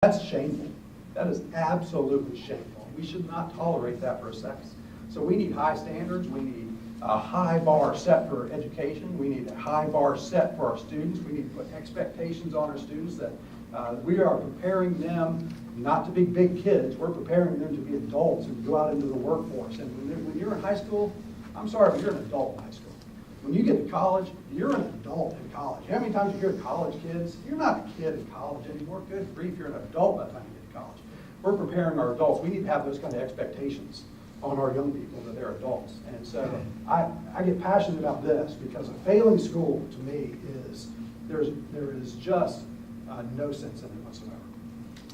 That's shameful. That is absolutely shameful. We should not tolerate that for a second. So we need high standards. We need a high bar set for education. We need a high bar set for our students. We need to put expectations on our students that we are preparing them not to be big kids. We're preparing them to be adults and go out into the workforce. And when you're in high school, I'm sorry, but you're an adult in high school. When you get to college, you're an adult in college. How many times you hear college kids? You're not a kid in college anymore. Good grief, you're an adult by the time you get to college. We're preparing our adults. We need to have those kind of expectations on our young people that they're adults. And so I get passionate about this because a failing school to me is, there is just no sense in it whatsoever.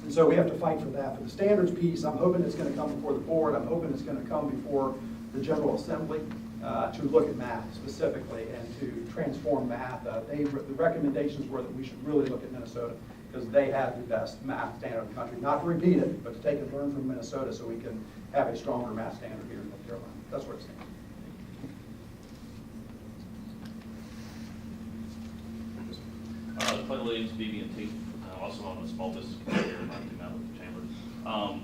And so we have to fight for that. For the standards piece, I'm hoping it's going to come before the board. I'm hoping it's going to come before the General Assembly to look at math specifically and to transform math. The recommendations were that we should really look at Minnesota because they have the best math standard in the country. Not to repeat it, but to take and learn from Minnesota so we can have a stronger math standard here in North Carolina. That's where it stands. Clay Williams, BB&T, also on the small business committee here in the chamber.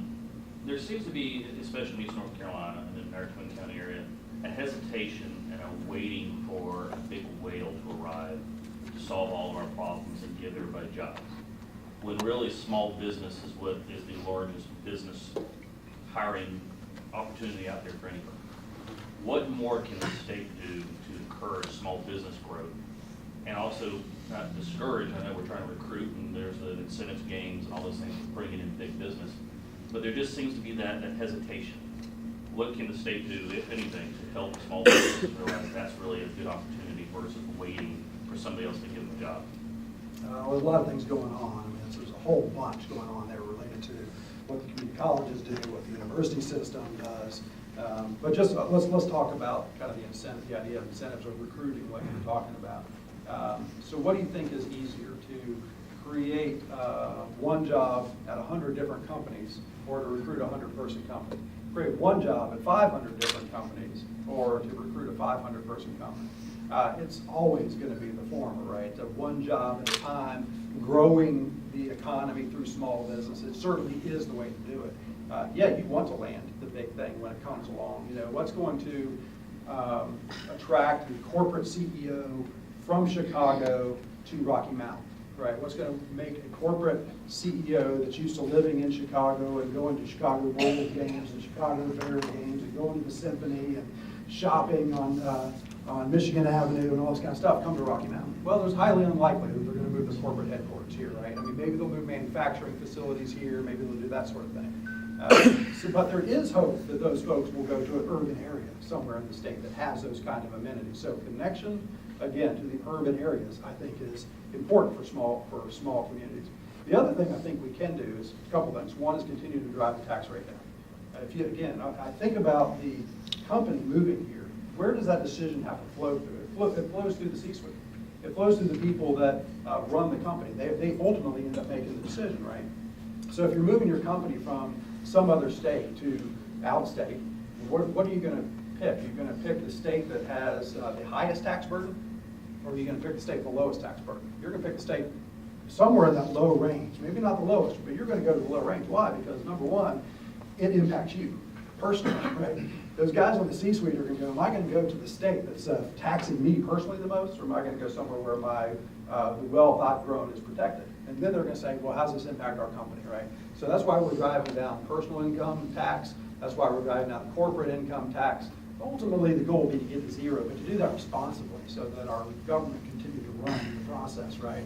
There seems to be, especially in East North Carolina and in our Twin County area, a hesitation and a waiting for a big whale to arrive to solve all of our problems and give everybody jobs. When really small business is what is the largest business hiring opportunity out there for anybody. What more can the state do to encourage small business growth and also not discourage? I know we're trying to recruit and there's the incentives gains and all those things bringing in big business, but there just seems to be that hesitation. What can the state do, if anything, to help small businesses realize that's really a good opportunity versus waiting for somebody else to give them a job? Well, there's a lot of things going on. I mean, there's a whole bunch going on there related to what the community colleges do, what the university system does. But just let's talk about kind of the idea of incentives of recruiting, what you're talking about. So what do you think is easier, to create one job at 100 different companies or to recruit a 100-person company? Create one job at 500 different companies or to recruit a 500-person company? It's always going to be the former, right? One job at a time, growing the economy through small business. It certainly is the way to do it. Yeah, you want to land the big thing when it comes along. You know, what's going to attract the corporate CEO from Chicago to Rocky Mountain, right? What's going to make a corporate CEO that's used to living in Chicago and going to Chicago Bulls games and Chicago Bears games and going to the Symphony and shopping on Michigan Avenue and all this kind of stuff come to Rocky Mountain? Well, there's highly unlikely that they're going to move the corporate headquarters here, right? I mean, maybe they'll move manufacturing facilities here, maybe they'll do that sort of thing. But there is hope that those folks will go to an urban area somewhere in the state that has those kind of amenities. So connection, again, to the urban areas, I think is important for small communities. The other thing I think we can do is a couple things. One is continue to drive the tax rate down. If you, again, I think about the company moving here, where does that decision have to flow through? It flows through the C-suite. It flows through the people that run the company. They ultimately end up making the decision, right? So if you're moving your company from some other state to outstate, what are you going to pick? You're going to pick the state that has the highest tax burden, or are you going to pick the state with the lowest tax burden? You're going to pick the state somewhere in that low range. Maybe not the lowest, but you're going to go to the low range. Why? Because number one, it impacts you personally, right? Those guys on the C-suite are going to go, am I going to go to the state that's taxing me personally the most, or am I going to go somewhere where the wealth I've grown is protected? And then they're going to say, well, how does this impact our company, right? So that's why we're driving down personal income tax. That's why we're driving down corporate income tax. Ultimately, the goal would be to get to zero, but to do that responsibly so that our government continue to run the process, right?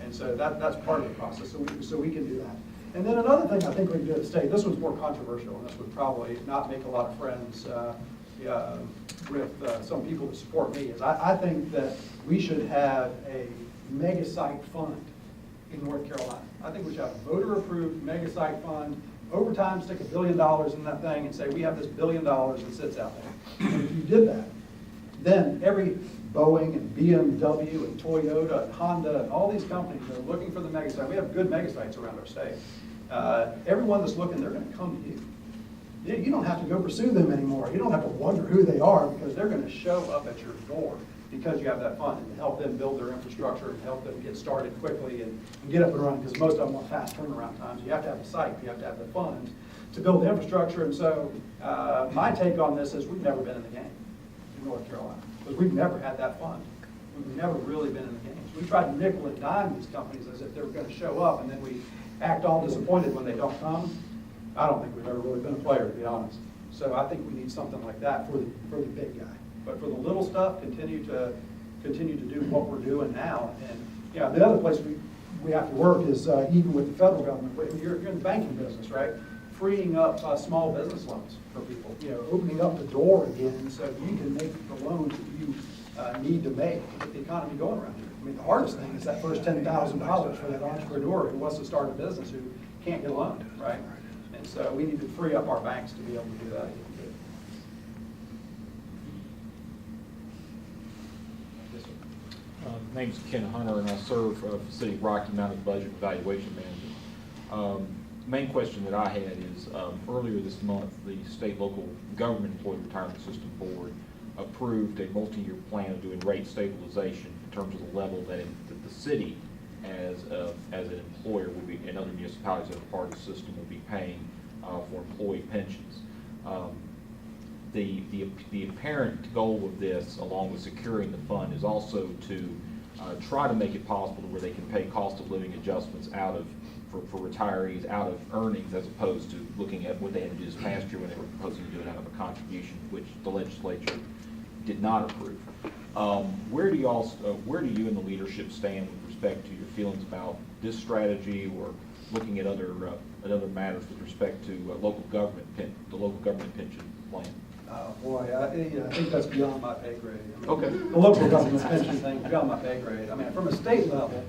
And so that's part of the process, so we can do that. And then another thing I think we can do at the state, this one's more controversial, and this would probably not make a lot of friends with some people that support me, is I think that we should have a mega site fund in North Carolina. I think we should have a voter-approved mega site fund. Over time, stick $1 billion in that thing and say, we have this $1 billion that sits out there. And if you did that, then every Boeing and BMW and Toyota and Honda and all these companies that are looking for the mega site, we have good mega sites around our state. Everyone that's looking, they're going to come to you. You don't have to go pursue them anymore. You don't have to wonder who they are because they're going to show up at your door. because you have that fund, and to help them build their infrastructure and help them get started quickly and get up and running, because most of them want fast turnaround times. You have to have the site, you have to have the funds to build the infrastructure. And so my take on this is we've never been in the game in North Carolina, because we've never had that fund. We've never really been in the games. We tried to nickel and dime these companies as if they were going to show up, and then we act all disappointed when they don't come. I don't think we've ever really been a player, to be honest. So I think we need something like that for the big guy. But for the little stuff, continue to do what we're doing now. And the other place we have to work is even with the federal government. You're in the banking business, right? Freeing up small business loans for people. Opening up the door again so you can make the loans that you need to make to get the economy going around here. I mean, the hardest thing is that first $10,000 for that entrepreneur who wants to start a business who can't get a loan, right? And so we need to free up our banks to be able to do that. Name's Ken Hunter, and I serve for City of Rocky Mount as Budget Evaluation Manager. Main question that I had is, earlier this month, the State Local Government Employee Retirement System Board approved a multi-year plan of doing rate stabilization in terms of the level that the city as an employer will be, and other municipalities that are part of the system will be paying for employee pensions. The apparent goal of this, along with securing the fund, is also to try to make it possible to where they can pay cost of living adjustments for retirees out of earnings, as opposed to looking at what they had to do this past year when they were proposing to do it out of a contribution, which the legislature did not approve. Where do you and the leadership stand with respect to your feelings about this strategy, or looking at other matters with respect to the local government pension plan? Boy, I think that's beyond my pay grade. I mean, Okay. The local government pension thing is beyond my pay grade. I mean, from a state level,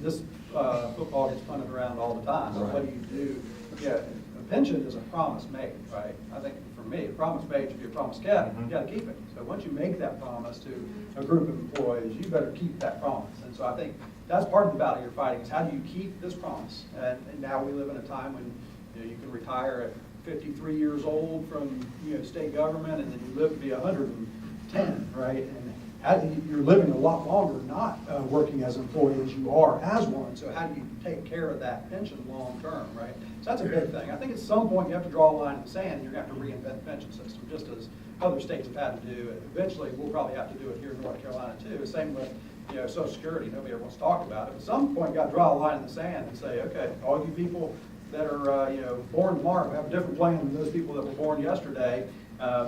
this football gets punted around all the time. So Right. what do you do? Yeah, a pension is a promise made, right? I think for me, a promise made should be a promise kept. You got to keep it. So once you make that promise to a group of employees, you better keep that promise. And so I think that's part of the battle you're fighting, is how do you keep this promise? And now we live in a time when you can retire at 53 years old from state government, and then you live to be 110, right? And you're living a lot longer not working as an employee as you are as one. So how do you take care of that pension long term, right? So that's a big thing. I think at some point you have to draw a line in the sand, and you're going to have to reinvent the pension system, just as other states have had to do it. Eventually, we'll probably have to do it here in North Carolina too. Same with Social Security. Nobody ever wants to talk about it. But at some point, you got to draw a line in the sand and say, okay, all you people that are born tomorrow have a different plan than those people that were born yesterday,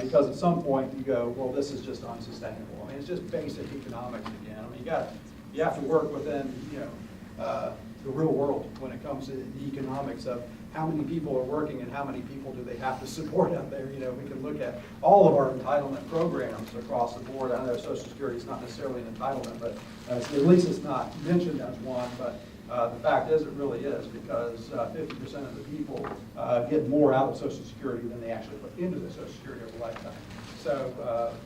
because at some point you go, well, this is just unsustainable. I mean, it's just basic economics again. I mean, you have to work within the real world when it comes to the economics of how many people are working and how many people do they have to support out there. We can look at all of our entitlement programs across the board. I know Social Security is not necessarily an entitlement, but at least it's not mentioned as one. But the fact is, it really is, because 50% of the people get more out of Social Security than they actually put into the Social Security over a lifetime. So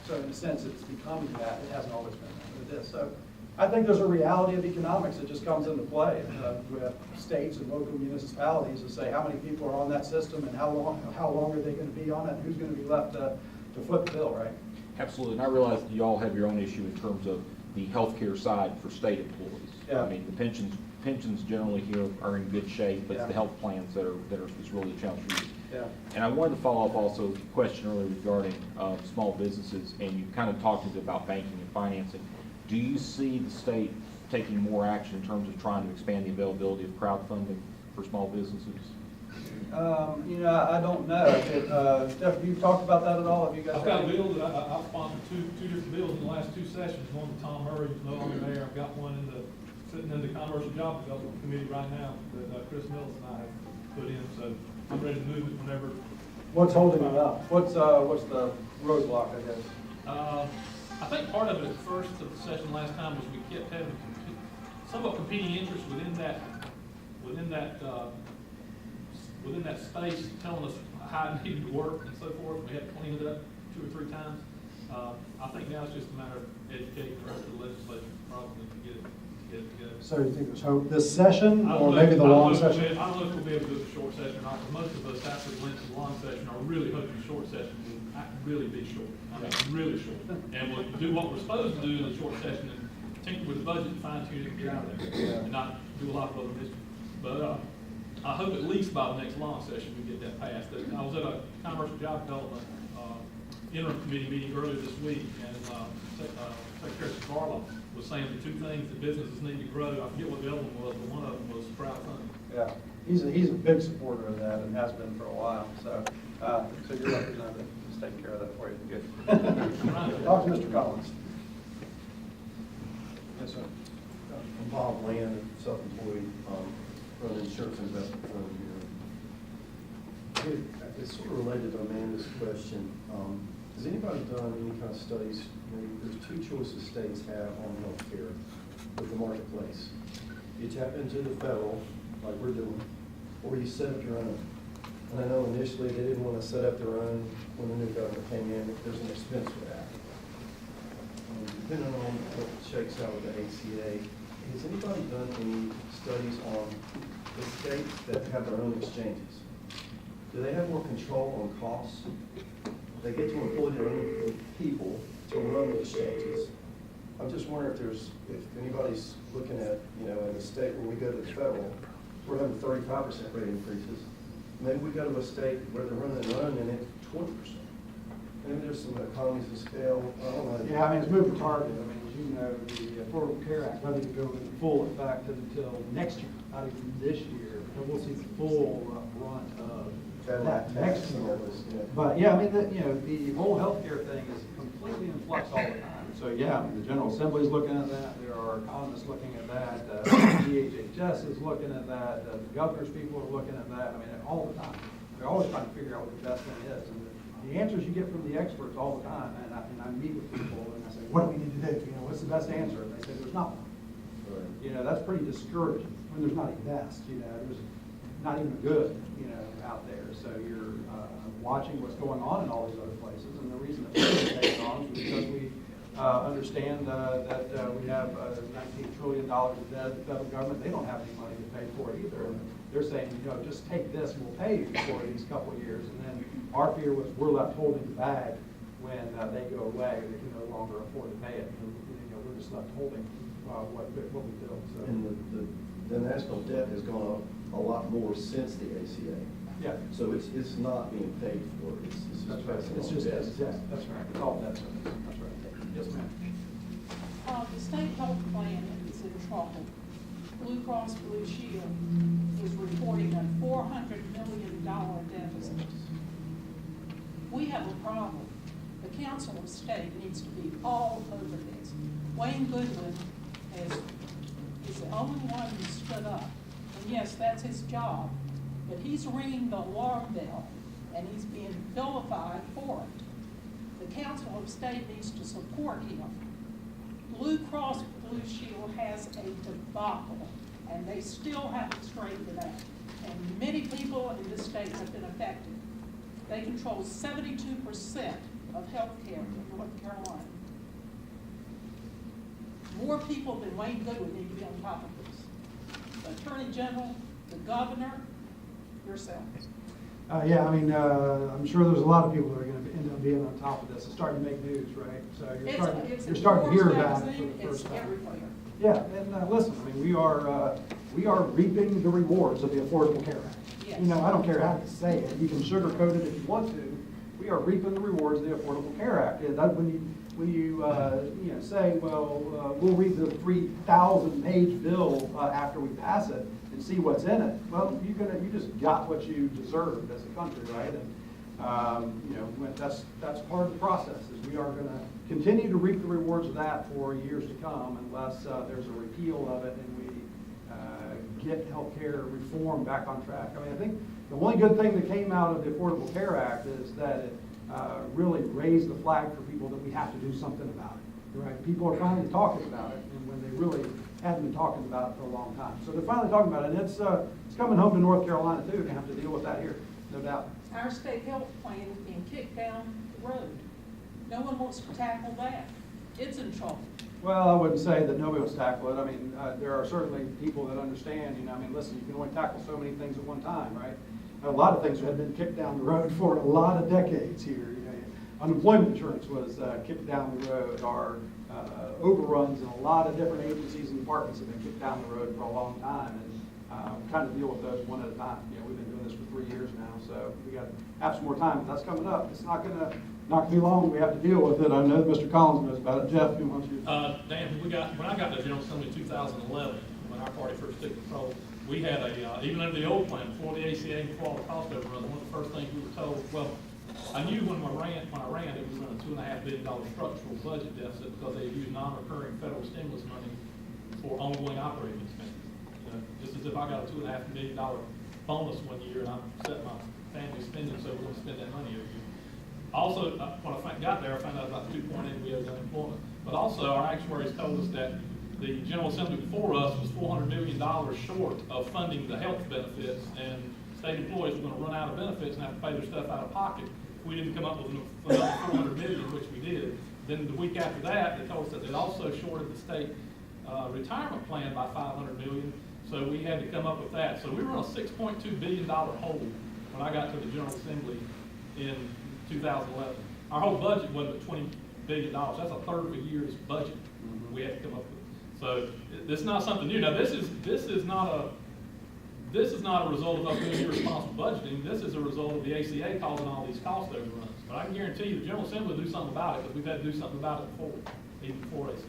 in a sense, it's becoming that. It hasn't always been that, but it is. So I think there's a reality of economics that just comes into play with states and local municipalities to say how many people are on that system and how long are they going to be on it, and who's going to be left to foot the bill, right? Absolutely, and I realize that you all have your own issue in terms of the healthcare side for state employees. Yeah. I mean, the pensions generally here are in good shape, but it's the health plans that are really a challenge for you. Yeah. And I wanted to follow up also with a question earlier regarding small businesses, and you kind of talked about banking and financing. Do you see the state taking more action in terms of trying to expand the availability of crowdfunding for small businesses? I don't know. Steph, have you talked about that at all? Have you guys? I've got a bill that I've sponsored two different bills in the last two sessions. One with Tom Murray, who's no longer there. I've got one sitting in the Commercial Job Development Committee right now that Chris Mills and I have put in. So I'm ready to move it whenever. What's holding it up? What's the roadblock, I guess? I think part of it at first of the session last time was we kept having somewhat competing interests within that space, telling us how it needed to work and so forth. We had to clean it up 2 or 3 times. I think now it's just a matter of educating the rest of the legislature probably to get it together. So you think there's hope this session, or maybe the long session? I don't know if we'll be able to do a short session or not, because most of us have to length the long session, or really hope the short session will really be short. I mean, really short. And we'll do what we're supposed to do in the short session and tinker with the budget, fine tune it, and get out of there. And not do a lot of other mischief. But, I hope at least by the next long session we get that passed. I was at a commercial job development, interim committee meeting earlier this week, and, Secretary Barlow was saying the two things that businesses need to grow. I forget what the other one was, but one of them was crowdfunding. Yeah, he's a big supporter of that and has been for a while, so, so your representative is taking care of that for you. Good. Talk to Mr. Collins. Yes, sir. I'm Bob Land, self-employed, run an insurance investment firm here. It's sort of related to Amanda's question. Has anybody done any kind of studies? You know, there's two choices states have on healthcare with the marketplace. You tap into the federal, like we're doing, or you set up your own. And I know initially they didn't want to set up their own when the new government came in. There's an expense for that. Depending on what shakes out with the ACA, has anybody done any studies on the states that have their own exchanges? Do they have more control on costs? They get to employ their own people to run the exchanges. I'm just wondering if anybody's looking at, you know, in a state where we go to the federal, we're having 35% rate increases. Maybe we go to a state where they're running their own and it's 20%. Maybe there's some economies of scale. I don't know. Yeah, I mean, it's moving target. I mean, as you know, the Affordable Care Act doesn't even go into full effect until next year, not even this year. And we'll see the full brunt of that next year. But yeah, I mean, the whole healthcare thing is completely in flux all the time. So yeah, I mean, the General Assembly is looking at that. There are economists looking at that. DHHS is looking at that. The governor's people are looking at that. I mean, all the time. They're always trying to figure out what the best thing is. And the answers you get from the experts all the time, and I meet with people and I say, what do we need to do? You know, what's the best answer? And they say, there's not one. Right. You know, that's pretty discouraging when there's not a best, you know, there's not even a good, you know, out there. So you're watching what's going on in all these other places, and the reason it's taking on is because we understand that we have $19 trillion of debt. The federal government, they don't have any money to pay for it either. And they're saying, you know, just take this and we'll pay you for these couple of years. And then our fear was we're left holding the bag when they go away. They can no longer afford to pay it. You know, we're just left holding what we built. So. And the national debt has gone up a lot more since the ACA. Yeah. So it's not being paid for. It's just That's right. passing It's on just debt. that's right. It's all debt service. That's right. Yes, ma'am. The state health plan is in trouble. Blue Cross Blue Shield is reporting a $400 million deficit. We have a problem. The Council of State needs to be all over this. Wayne Goodwin is the only one who stood up. And yes, that's his job, but he's ringing the alarm bell and he's being vilified for it. The Council of State needs to support him. Blue Cross Blue Shield has a debacle, and they still haven't straightened it out. And many people in this state have been affected. They control 72% of health care in North Carolina. More people than Wayne Goodwin need to be on top of this. The Attorney General, the Governor, yourself. Yeah, I mean, I'm sure there's a lot of people that are going to end up being on top of this. It's starting to make news, right? So you're starting to hear about it for the first time. It's everywhere. Yeah, and listen, I mean, we are reaping the rewards of the Affordable Care Act. Yes. You know, I don't care how to say it. You can sugarcoat it if you want to. We are reaping the rewards of the Affordable Care Act. And that when you say, well, we'll read the 3,000-page bill after we pass it and see what's in it. Well, you just got what you deserved as a country, right? And that's part of the process. Is we are going to continue to reap the rewards of that for years to come, unless there's a repeal of it and we get healthcare reform back on track. I mean, I think the only good thing that came out of the Affordable Care Act is that it really raised the flag for people that we have to do something about it. Right? People are finally talking about it, and when they really hadn't been talking about it for a long time. So they're finally talking about it, and it's coming home to North Carolina too to have to deal with that here, no doubt. Our state health plan is being kicked down the road. No one wants to tackle that. It's in trouble. Well, I wouldn't say that nobody wants to tackle it. I mean, there are certainly people that understand, I mean, listen, you can only tackle so many things at one time, right? a lot of things had been kicked down the road for a lot of decades here. You know, unemployment insurance was kicked down the road. Our overruns in a lot of different agencies and departments have been kicked down the road for a long time, and we're trying to deal with those one at a time. You know, we've been doing this for 3 years now, so we got to have some more time. But that's coming up. It's not going to be long. We have to deal with it. I know Mr. Collins knows about it. Jeff, who wants you? Dan, when I got to General Assembly in 2011, when our party first took control, we had even under the old plan, before the ACA and before all the cost overruns, one of the first things we were told, well, I knew when I ran, it was running a $2.5 billion structural budget deficit because they used non-recurring federal stimulus money for ongoing operating expenses. You know, just as if I got a $2.5 million bonus one year and I set my family spending, so we're going to spend that money every year. Also, when I got there, I found out about 2.8 we owed unemployment. But also, our actuaries told us that the General Assembly before us was $400 million short of funding the health benefits, and state employees were going to run out of benefits and have to pay their stuff out of pocket. We didn't come up with another $400 million, which we did. Then the week after that, they told us that they also shorted the state retirement plan by $500 million. So we had to come up with that. So we were on a $6.2 billion hole when I got to the General Assembly in 2011. Our whole budget wasn't but $20 billion. That's a third of a year's budget we had to come up with. So it's not something new. Now this is not a result of us doing irresponsible budgeting. This is a result of the ACA causing all these cost overruns. But I can guarantee you the General Assembly will do something about it because we've had to do something about it before, even before ACA.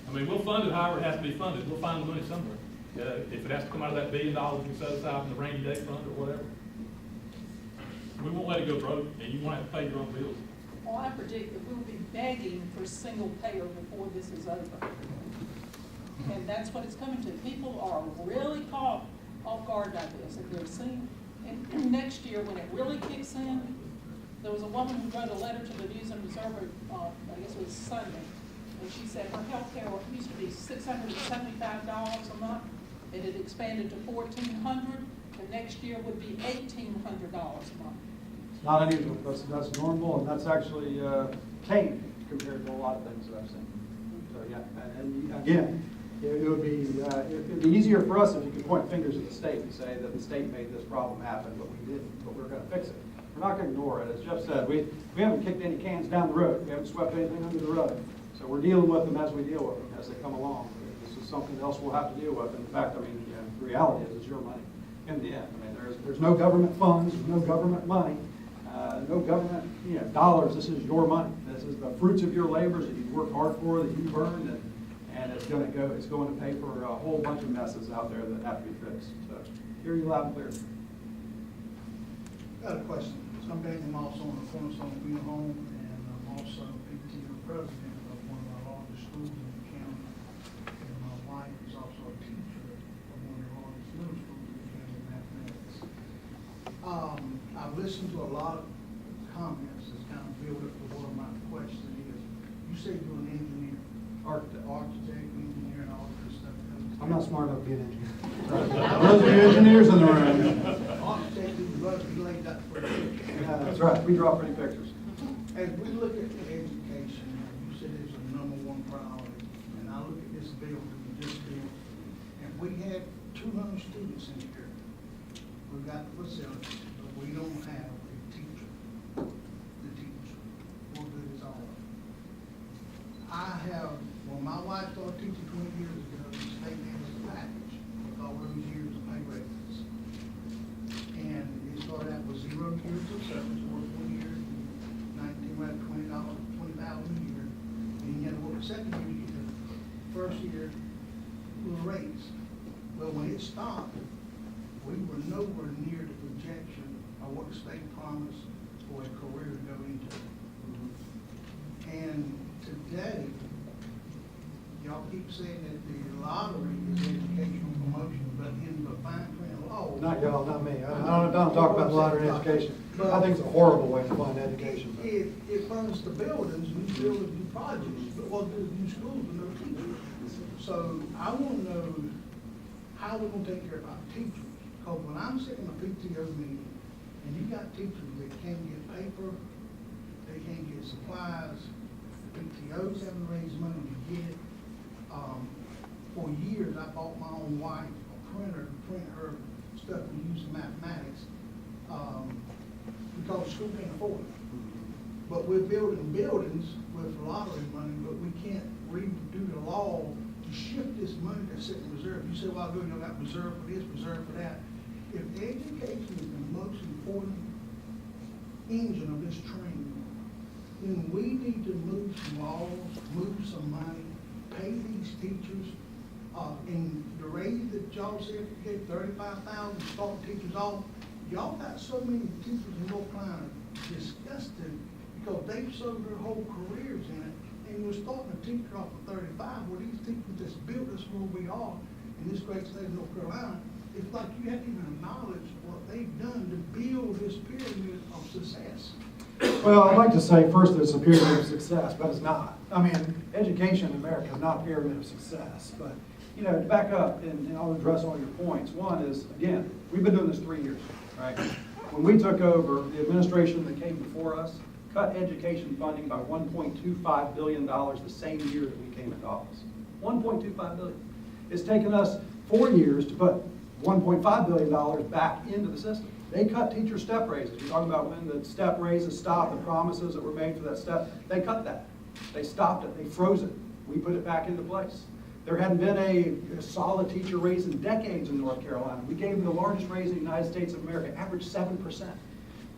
I mean, we'll fund it however it has to be funded. We'll find the money somewhere. If it has to come out of that $1 billion we set aside in the rainy day fund or whatever. We won't let it go broke, and you won't have to pay your own bills. Well, I predict that we'll be begging for single payer before this is over. And that's what it's coming to. People are really caught off guard by this. If they're seeing, and next year when it really kicks in, there was a woman who wrote a letter to the News and Observer, I guess it was Sunday, and she said her health care used to be $675 a month. It had expanded to $1,400, and next year would be $1,800 a month. Not unusual. That's normal, and that's actually tame compared to a lot of things that I've seen. So yeah, and again, it would be easier for us if you could point fingers at the state and say that the state made this problem happen, but we didn't. But we're going to fix it. We're not going to ignore it. As Jeff said, we haven't kicked any cans down the road. We haven't swept anything under the rug. So we're dealing with them as we deal with them as they come along. This is something else we'll have to deal with. In fact, I mean, the reality is it's your money in the end. I mean, there's no government funds, there's no government money. No government, dollars. This is your money. This is the fruits of your labors that you've worked hard for, that you've earned, and it's going to pay for a whole bunch of messes out there that have to be fixed. So, hear you loud and clear. Got a question. So I'm Daniel Moss on the Cornerstone Funeral Home, and I'm also PTO president of one of our largest schools in the county. And my wife is also a teacher of one of the largest middle schools in the county, mathematics. I've listened to a lot of comments that's kind of built up to what my question is. You say you're an engineer, architect, engineer, and all this stuff. I'm not smart enough to be an engineer. Those are the engineers in the room. Architect is the rug you laid out for the picture. Yeah, that's right. We draw pretty pictures. As we look at the education, you said it's a #1 priority, and I look at this building, this building, and we had 200 students in here. We've got the facilities, but we don't have a teacher. The teacher, what good is all of it? When my wife started teaching 20 years ago, the state gave us a package with all those years of pay raises. And it started out with 0 years of service, work 1 year, 19, right, $20,000 a year. And you had to work the second year, you get the first year, little raise. Well, when it stopped, we were nowhere near the projection of what the state promised for a career to go into. And today, y'all keep saying that the lottery is educational promotion, but in the fine print law. Not y'all, not me. I don't talk about lottery and education. I think it's a horrible way to fund education. It funds the buildings, new buildings, new projects, but what does new schools and no teachers? So I want to know how we're going to take care of our teachers. Because when I'm sitting in a PTO meeting, and you got teachers that can't get paper, they can't get supplies, PTOs haven't raised money to get it. For years, I bought my own wife a printer to print her stuff we use in mathematics, because the school can't afford it. But we're building buildings with lottery money, but we can't redo the law to shift this money that's sitting in reserve. You say, well, you know, got reserve for this, reserve for that. If education is the most important engine of this train, then we need to move some laws, move some money, pay these teachers, and the raise that y'all said, you get 35,000 starting teachers off. Y'all got so many teachers in North Carolina disgusted because they've served their whole careers in it, and you're starting a teacher off of 35, where these teachers that's built us where we are in this great state of North Carolina. It's like you haven't even acknowledged what they've done to build this pyramid of success. Well, I'd like to say first that it's a pyramid of success, but it's not. I mean, education in America is not a pyramid of success. But, you know, to back up, and I'll address all your points. One is, again, we've been doing this 3 years, right? When we took over, the administration that came before us cut education funding by $1.25 billion the same year that we came into office. $1.25 billion. It's taken us 4 years to put $1.5 billion back into the system. They cut teacher step raises. You're talking about when the step raises stopped, the promises that were made for that step, they cut that. They stopped it, they froze it. We put it back into place. There hadn't been a solid teacher raise in decades in North Carolina. We gave them the largest raise in the United States of America, average 7%.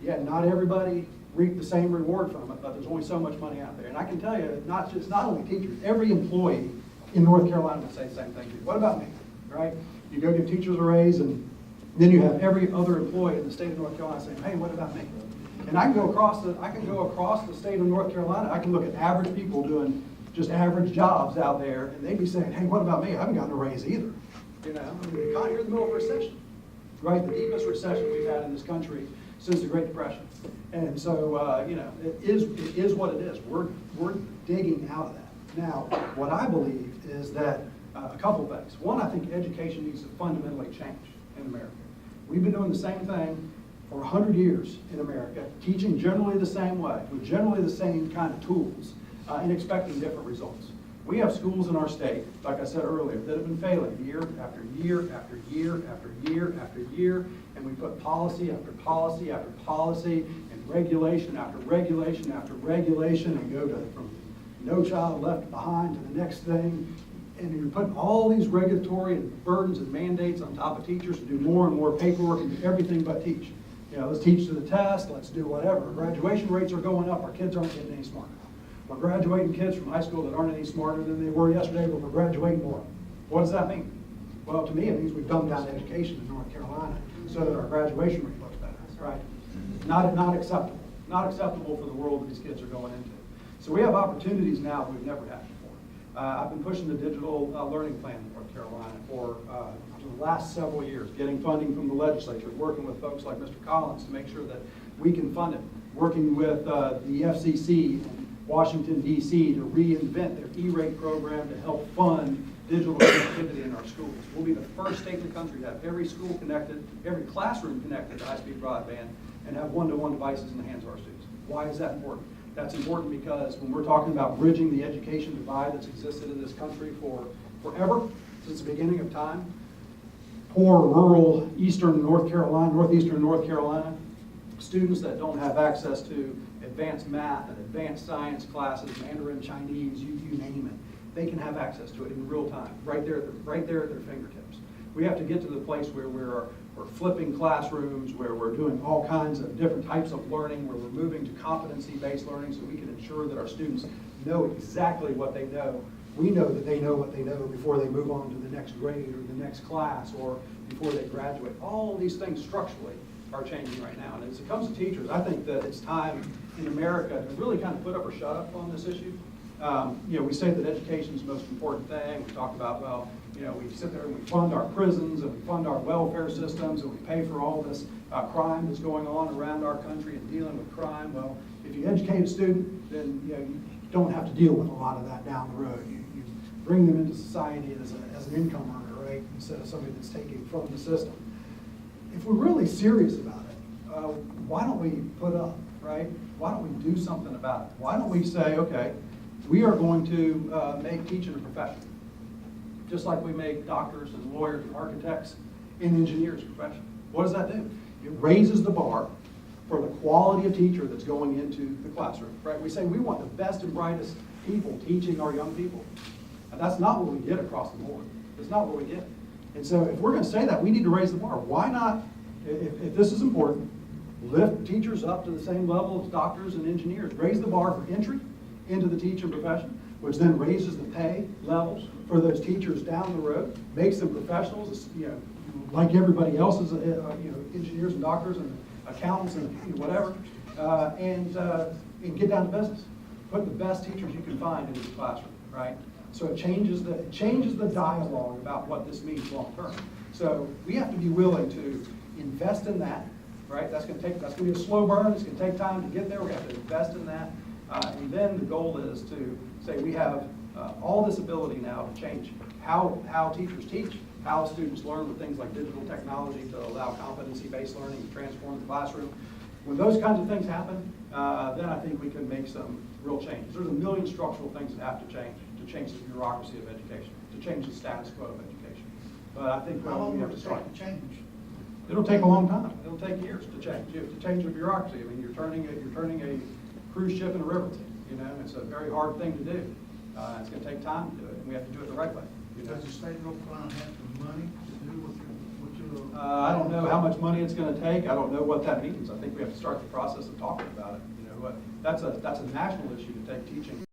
Yet not everybody reaped the same reward from it, but there's only so much money out there. And I can tell you, it's not only teachers, every employee in North Carolina would say the same thing to you. What about me, right? You go give teachers a raise, and then you have every other employee in the state of North Carolina saying, hey, what about me? And I can go across the state of North Carolina. I can look at average people doing just average jobs out there, and they'd be saying, hey, what about me? I haven't gotten a raise either. You know, I mean, you're in the middle of a recession, right? The deepest recession we've had in this country since the Great Depression. And so, you know, it is what it is. We're digging out of that. Now, what I believe is that a couple things. One, I think education needs to fundamentally change in America. We've been doing the same thing for 100 years in America, teaching generally the same way, with generally the same kind of tools, and expecting different results. We have schools in our state, like I said earlier, that have been failing year after year after year after year after year, and we put policy after policy after policy and regulation after regulation after regulation, and go from no child left behind to the next thing. And you're putting all these regulatory burdens and mandates on top of teachers to do more and more paperwork and do everything but teach. You know, let's teach to the test, let's do whatever. Graduation rates are going up, our kids aren't getting any smarter. We're graduating kids from high school that aren't any smarter than they were yesterday, but we're graduating more. What does that mean? Well, to me, it means we've dumbed down education in North Carolina so that our graduation rate looks better, right? Not acceptable. Not acceptable for the world that these kids are going into. So we have opportunities now that we've never had before. I've been pushing the digital learning plan in North Carolina for the last several years, getting funding from the legislature, working with folks like Mr. Collins to make sure that we can fund it, working with the FCC in Washington, D.C. to reinvent their E-rate program to help fund digital connectivity in our schools. We'll be the first state in the country to have every school connected, every classroom connected to high-speed broadband, and have one-to-one devices in the hands of our students. Why is that important? That's important because when we're talking about bridging the education divide that's existed in this country for forever, since the beginning of time, poor rural northeastern North Carolina, students that don't have access to advanced math and advanced science classes, Mandarin, Chinese, you name it, they can have access to it in real time, right there at their fingertips. We have to get to the place where we're flipping classrooms, where we're doing all kinds of different types of learning, where we're moving to competency-based learning so we can ensure that our students know exactly what they know. We know that they know what they know before they move on to the next grade or the next class or before they graduate. All these things structurally are changing right now. And as it comes to teachers, I think that it's time in America to really kind of put up or shut up on this issue. You know, we say that education is the most important thing. We talk about, well, you know, we sit there and we fund our prisons and we fund our welfare systems and we pay for all this crime that's going on around our country and dealing with crime. Well, if you educate a student, then you know, you don't have to deal with a lot of that down the road. You bring them into society as an income earner, right, instead of somebody that's taking from the system. If we're really serious about it, why don't we put up, right? Why don't we do something about it? Why don't we say, okay, we are going to make teaching a profession, just like we make doctors and lawyers and architects and engineers a profession. What does that do? It raises the bar for the quality of teacher that's going into the classroom, right? We say we want the best and brightest people teaching our young people. And that's not what we get across the board. It's not what we get. And so if we're going to say that, we need to raise the bar. Why not, if this is important, lift teachers up to the same level as doctors and engineers, raise the bar for entry into the teaching profession, which then raises the pay levels for those teachers down the road, makes them professionals, like everybody else is, engineers and doctors and accountants and whatever, and get down to business. Put the best teachers you can find into the classroom, right? So it changes the dialogue about what this means long term. So we have to be willing to invest in that, right? That's going to be a slow burn. It's going to take time to get there. We have to invest in that, and then the goal is to say we have all this ability now to change how teachers teach, how students learn with things like digital technology to allow competency-based learning to transform the classroom. When those kinds of things happen, then I think we can make some real changes. There's a million structural things that have to change the bureaucracy of education, to change the status quo of education. But I think How long we will have to it start. take to change? It'll take a long time. It'll take years to change. You have to change the bureaucracy. I mean, you're turning a cruise ship in a river. It's a very hard thing to do. It's going to take time to do it, and we have to do it the right way. Does the state of North Carolina have the money to do what you're? I don't know how much money it's going to take. I don't know what that means. I think we have to start the process of talking about it. That's a national issue to take teaching